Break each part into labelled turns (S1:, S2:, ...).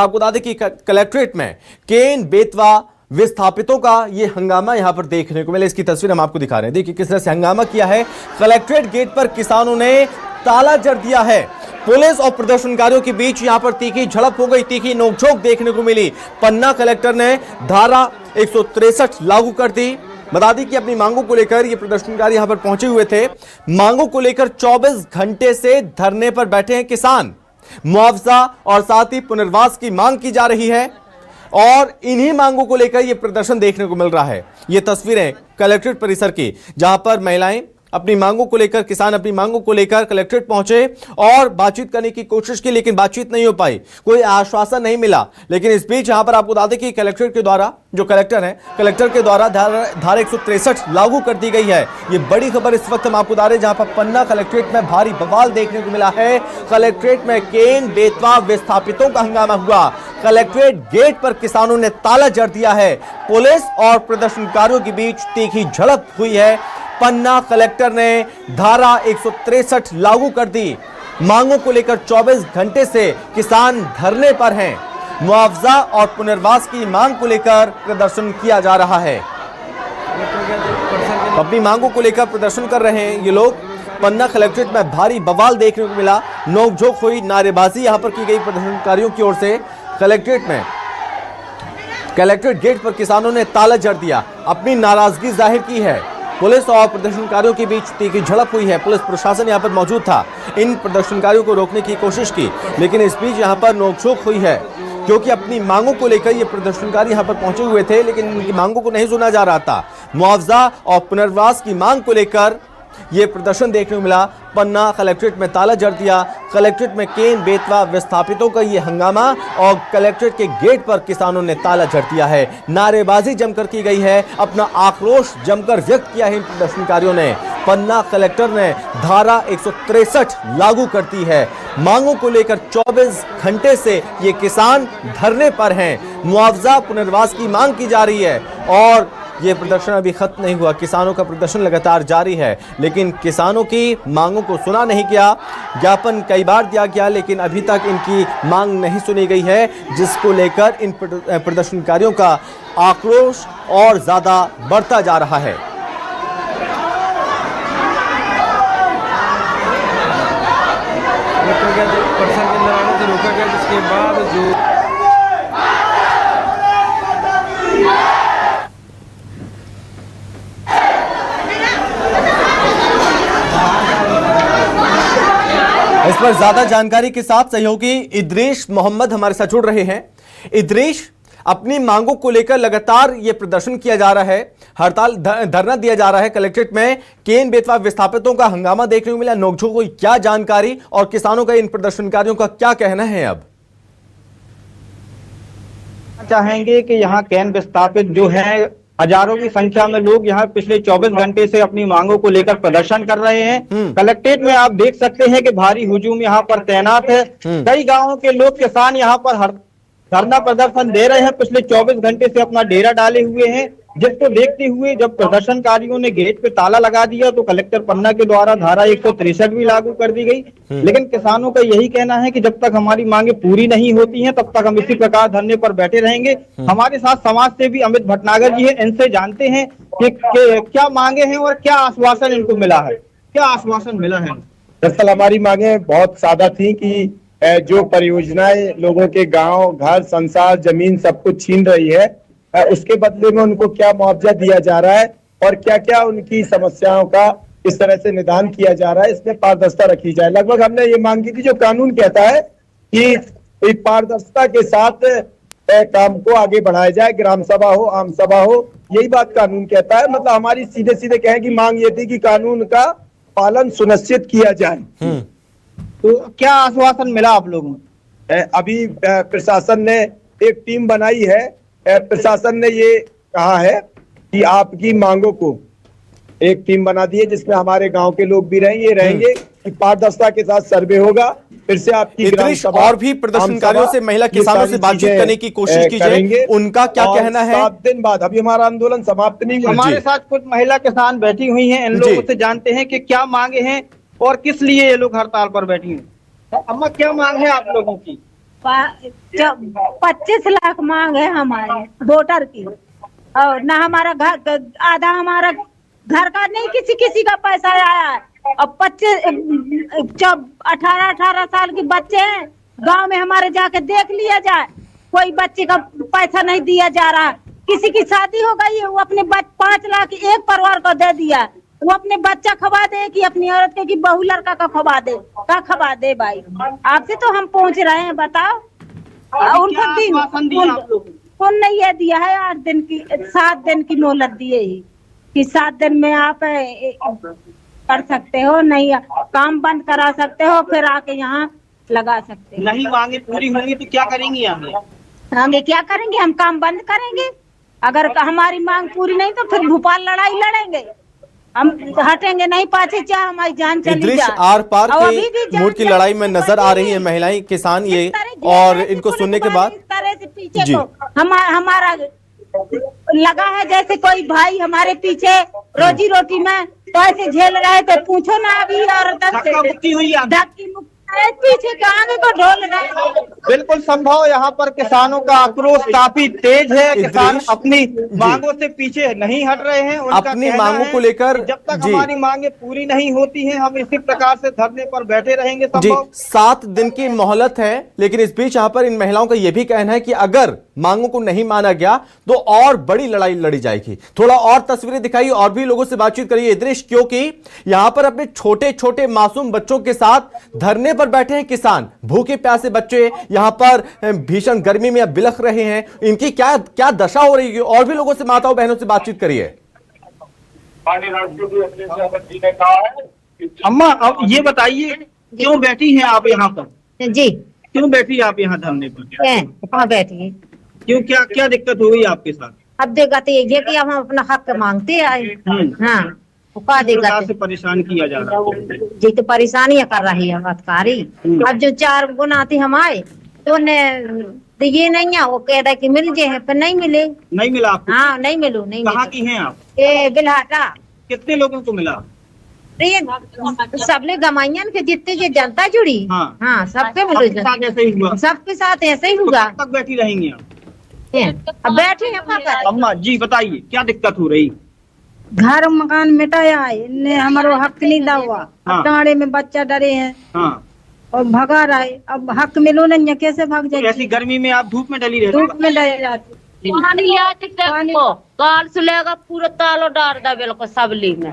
S1: आपको बता दें कि कलेक्ट्रेट में केन बेतवा विस्थापितों का ये हंगामा यहां पर देखने को मिला। इसकी तस्वीर हम आपको दिखा रहे हैं। देखिए किस तरह से हंगामा किया है। कलेक्ट्रेट गेट पर किसानों ने ताला जड़ दिया है। पुलिस और प्रदर्शनकारियों के बीच यहां पर तीखी झड़प हो गई, तीखी नोकझोंक देखने को मिली। पन्ना कलेक्टर ने धारा 163 लागू कर दी। बता दी कि अपनी मांगों को लेकर ये प्रदर्शनकारी यहां पर पहुंचे हुए थे। मांगों को लेकर 24 घंटे से धरने पर बैठे हैं किसान। मुआवजा और साथ ही पुनर्वास की मांग की जा रही है और इन्हीं मांगों को लेकर यह प्रदर्शन देखने को मिल रहा है। ये तस्वीरें कलेक्ट्रेट परिसर की, जहां पर महिलाएं अपनी मांगों को लेकर, किसान अपनी मांगों को लेकर कलेक्ट्रेट पहुंचे और बातचीत करने की कोशिश की, लेकिन बातचीत नहीं हो पाई, कोई आश्वासन नहीं मिला। लेकिन इस बीच यहां पर आपको बता दें कि कलेक्ट्रेट के द्वारा, जो कलेक्टर है, कलेक्टर के द्वारा धारा 163 लागू कर दी गई है। ये बड़ी खबर इस वक्त हम आपको बता रहे हैं, जहां पर पन्ना कलेक्ट्रेट में भारी बवाल देखने को मिला है। कलेक्ट्रेट में केन बेतवा विस्थापितों का हंगामा हुआ। कलेक्ट्रेट गेट पर किसानों ने ताला जड़ दिया है। पुलिस और प्रदर्शनकारियों के बीच तीखी झड़प हुई है। पन्ना कलेक्टर ने धारा 163 लागू कर दी। मांगों को लेकर 24 घंटे से किसान धरने पर हैं। मुआवजा और पुनर्वास की मांग को लेकर प्रदर्शन किया जा रहा है। अपनी मांगों को लेकर प्रदर्शन कर रहे हैं ये लोग। पन्ना कलेक्ट्रेट में भारी बवाल देखने को मिला, नोकझोंक हुई, नारेबाजी यहां पर की गई प्रदर्शनकारियों की ओर से। कलेक्ट्रेट में कलेक्ट्रेट गेट पर किसानों ने ताला जड़ दिया, अपनी नाराजगी जाहिर की है। पुलिस और प्रदर्शनकारियों के बीच तीखी झड़प हुई है। पुलिस प्रशासन यहां पर मौजूद था, इन प्रदर्शनकारियों को रोकने की कोशिश की, लेकिन इस बीच यहां पर नोकझोंक हुई है, क्योंकि अपनी मांगों को लेकर ये प्रदर्शनकारी यहां पर पहुंचे हुए थे, लेकिन इनकी मांगों को नहीं सुना जा रहा था। मुआवजा और पुनर्वास की मांग को लेकर यह प्रदर्शन देखने को मिला। पन्ना कलेक्ट्रेट में ताला जड़ दिया। कलेक्ट्रेट में केन बेतवा विस्थापितों का यह हंगामा और कलेक्ट्रेट के गेट पर किसानों ने ताला जड़ दिया है। नारेबाजी जमकर की गई है, अपना आक्रोश जमकर व्यक्त किया है इन प्रदर्शनकारियों ने। पन्ना कलेक्टर ने धारा 163 लागू कर दी है। मांगों को लेकर 24 घंटे से ये किसान धरने पर हैं। मुआवजा पुनर्वास की मांग की जा रही है और ये प्रदर्शन अभी खत्म नहीं हुआ। किसानों का प्रदर्शन लगातार जारी है, लेकिन किसानों की मांगों को सुना नहीं गया। ज्ञापन कई बार दिया गया, लेकिन अभी तक इनकी मांग नहीं सुनी गई है, जिसको लेकर इन प्रदर्शनकारियों का आक्रोश और ज्यादा बढ़ता जा रहा है।
S2: परिसर के अंदर आने से रोका गया, जिसके बाद जो
S1: इस पर ज्यादा जानकारी के साथ सहयोगी इद्रीश मोहम्मद हमारे साथ जुड़ रहे हैं। इद्रीश, अपनी मांगों को लेकर लगातार यह प्रदर्शन किया जा रहा है, हड़ताल धरना दिया जा रहा है। कलेक्ट्रेट में केन बेतवा विस्थापितों का हंगामा देखने को मिला, नोकझोंक हुई, क्या जानकारी और किसानों का, इन प्रदर्शनकारियों का क्या कहना है? अब
S3: चाहेंगे कि यहाँ केन विस्थापित जो है, हजारों की संख्या में लोग यहाँ पिछले 24 घंटे से अपनी मांगों को लेकर प्रदर्शन कर रहे हैं। कलेक्ट्रेट में आप देख सकते हैं कि भारी हुजूम यहाँ पर तैनात है। कई गांवों के लोग, किसान यहाँ पर धरना प्रदर्शन दे रहे हैं। पिछले 24 घंटे से अपना डेरा डाले हुए हैं, जिसको देखते हुए जब प्रदर्शनकारियों ने गेट पे ताला लगा दिया तो कलेक्टर पन्ना के द्वारा धारा 163 भी लागू कर दी गई। लेकिन किसानों का यही कहना है कि जब तक हमारी मांगे पूरी नहीं होती हैं, तब तक हम इसी प्रकार धरने पर बैठे रहेंगे। हमारे साथ समाज सेवी अमित भटनागर जी हैं, इनसे जानते हैं कि क्या मांगे हैं और क्या आश्वासन इनको मिला है। क्या आश्वासन मिला है?
S4: दरअसल हमारी मांगे बहुत सादा थी कि जो परियोजनाएं लोगों के गांव, घर, संसार, जमीन सब कुछ छीन रही है, उसके बदले में उनको क्या मुआवजा दिया जा रहा है और क्या क्या उनकी समस्याओं का इस तरह से निदान किया जा रहा है, इसमें पारदर्शिता रखी जाए। लगभग हमने ये मांग की थी, जो कानून कहता है कि पारदर्शिता के साथ काम को आगे बढ़ाया जाए, ग्राम सभा हो, आम सभा हो, यही बात कानून कहता है। मतलब हमारी सीधे सीधे कहें कि मांग ये थी कि कानून का पालन सुनिश्चित किया जाए।
S3: तो क्या आश्वासन मिला आप लोगों को?
S4: अभी प्रशासन ने एक टीम बनाई है। प्रशासन ने ये कहा है कि आपकी मांगों को, एक टीम बना दी है जिसमें हमारे गांव के लोग भी रहेंगे कि पारदर्शिता के साथ सर्वे होगा। फिर से आपकी ग्राम सभा
S1: और भी प्रदर्शनकारियों से, महिला किसानों से बातचीत करने की कोशिश कीजिए, उनका क्या कहना है?
S4: 7 दिन बाद, अभी हमारा आंदोलन समाप्त नहीं हुआ।
S3: हमारे साथ कुछ महिला किसान बैठी हुई हैं, इन लोगों से जानते हैं कि क्या मांगे हैं और किस लिए ये लोग हड़ताल पर बैठी हैं। अम्मा, क्या मांग है आप लोगों की?
S5: 25 लाख मांग है हमारे वोटर की, और ना हमारा घर, आधा हमारा घर का नहीं, किसी का पैसा आया है। और 18 साल के बच्चे हैं गांव में, हमारे जाके देख लिया जाए, कोई बच्चे का पैसा नहीं दिया जा रहा। किसी की शादी हो गई है, वो अपने 5 लाख एक परिवार को दे दिया, वो अपने बच्चा खवा दे कि अपनी औरत के, कि बहू लड़का का खवा दे, का खवा दे। भाई आपसे तो हम पहुंच रहे हैं, बताओ। उनको नहीं ये दिया है 8 दिन की, 7 दिन की मोहलत दिए ही, कि 7 दिन में आप कर सकते हो, नहीं काम बंद करा सकते हो, फिर आके यहाँ लगा सकते हो।
S3: नहीं मांगे पूरी होंगी तो क्या करेंगी
S5: आगे क्या करेंगे? हम काम बंद करेंगे। अगर हमारी मांग पूरी नहीं तो फिर भोपाल लड़ाई लड़ेंगे, हम हटेंगे नहीं पाछे, चाहे हमारी जान चली जाए।
S1: आर पार के मोड़ की लड़ाई में नजर आ रही है महिलाएं, किसान ये, और इनको सुनने के बाद
S5: इस तरह से पीछे को हमारा लगा है जैसे कोई भाई हमारे पीछे रोजी रोटी में, तो ऐसे झेल रहे थे। पूछो ना अभी, और धक्की मुक्ति पीछे के आगे को ढोल रहे।
S3: बिल्कुल संभव, यहाँ पर किसानों का आक्रोश काफी तेज है। किसान अपनी मांगों से पीछे नहीं हट रहे हैं।
S1: अपनी मांगों को लेकर
S3: जब तक हमारी मांगे पूरी नहीं होती हैं, हम इसी प्रकार से धरने पर बैठे रहेंगे। संभव
S1: 7 दिन की मोहलत है, लेकिन इस बीच यहाँ पर इन महिलाओं का यह भी कहना है कि अगर मांगों को नहीं माना गया तो और बड़ी लड़ाई लड़ी जाएगी। थोड़ा और तस्वीरें दिखाइए और भी लोगों से बातचीत करिए दृश्य, क्योंकि यहां पर अपने छोटे छोटे मासूम बच्चों के साथ धरने पर बैठे हैं किसान। भूखे प्यासे बच्चे यहां पर भीषण गर्मी में बिलख रहे हैं, इनकी क्या क्या दशा हो रही है। और भी लोगों से, माताओं बहनों से बातचीत करिए।
S3: अम्मा अब ये बताइए, क्यों बैठी हैं आप यहाँ पर?
S5: जी,
S3: क्यों बैठी आप यहाँ धरने पर?
S5: कहाँ बैठी?
S3: क्यों, क्या क्या दिक्कत हो गई आपके साथ?
S5: अब दिक्कत ये है कि हम अपना हक मांगते आए। हाँ,
S3: से परेशान किया जा रहा है
S5: जी, तो परेशानियां कर रही है बदकारी। अब जो 4 गुना थी हम आए तो तो ये नहीं है, वो कह रहा कि मिल जाए, पर नहीं मिले।
S3: नहीं मिला आपको?
S5: हाँ, नहीं मिलू, नहीं।
S3: कहाँ की हैं आप?
S5: बिलहाटा।
S3: कितने लोगों को मिला?
S5: सबले गमाइयन के जितने जो जनता जुड़ी, हाँ सबके मिलो।
S3: ऐसे ही हुआ?
S5: सबके साथ ऐसे ही हुआ।
S3: कब तक बैठी रहेंगी आप?
S5: अब बैठे हैं।
S3: अम्मा जी बताइए, क्या दिक्कत हो रही?
S5: घर मकान मिटाया है, हमारो हक नहीं दा हुआ। टाड़े में बच्चा डरे हैं और भगा रहे, अब हक मिलो नहीं, कैसे भाग जाए?
S3: ऐसी गर्मी में आप धूप में डली रहती?
S5: धूप में डले जाती।
S6: काल से लेगा पूरा तालो डार दा बिल्कुल सबली में।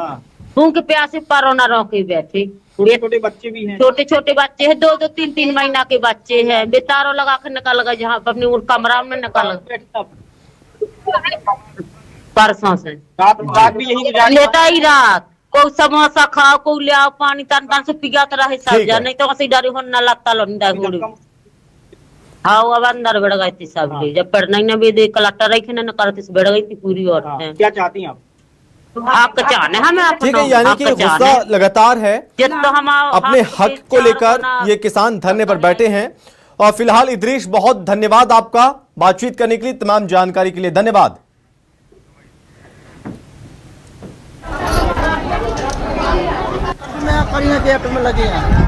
S6: भूख प्यासे परो न रोके बैठे।
S3: छोटे बच्चे भी हैं?
S6: छोटे छोटे बच्चे हैं, 2-2 3-3 महीना के बच्चे हैं। बेतारो लगा के निकल गए जहाँ पर अपने कमरा में निकल गए परसों से।
S3: रात भी यही
S6: लेता ही रात को समोसा खाओ, को ले आओ, पानी तन से पिगात रहे सब जन, नहीं तो ऐसे डरे हो न लगता लंदा गुड़ी। हाँ, अब अंदर बढ़ गई थी सब, जब पढ़ना ही न भी दे कलेक्टर रही न करती बढ़ गई थी पूरी। और
S3: क्या चाहती हैं आप?
S6: हक चाहने हमें,
S1: ठीक है, यानी कि गुस्सा लगातार है।
S6: तो हम
S1: अपने हक को लेकर ये किसान धरने पर बैठे हैं। और फिलहाल इद्रीश, बहुत धन्यवाद आपका बातचीत करने के लिए, तमाम जानकारी के लिए धन्यवाद।
S7: में लगे हैं।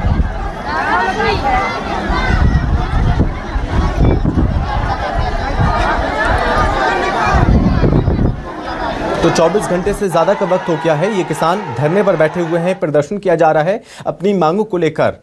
S1: तो 24 घंटे से ज्यादा का वक्त हो गया है, ये किसान धरने पर बैठे हुए हैं, प्रदर्शन किया जा रहा है अपनी मांगों को लेकर।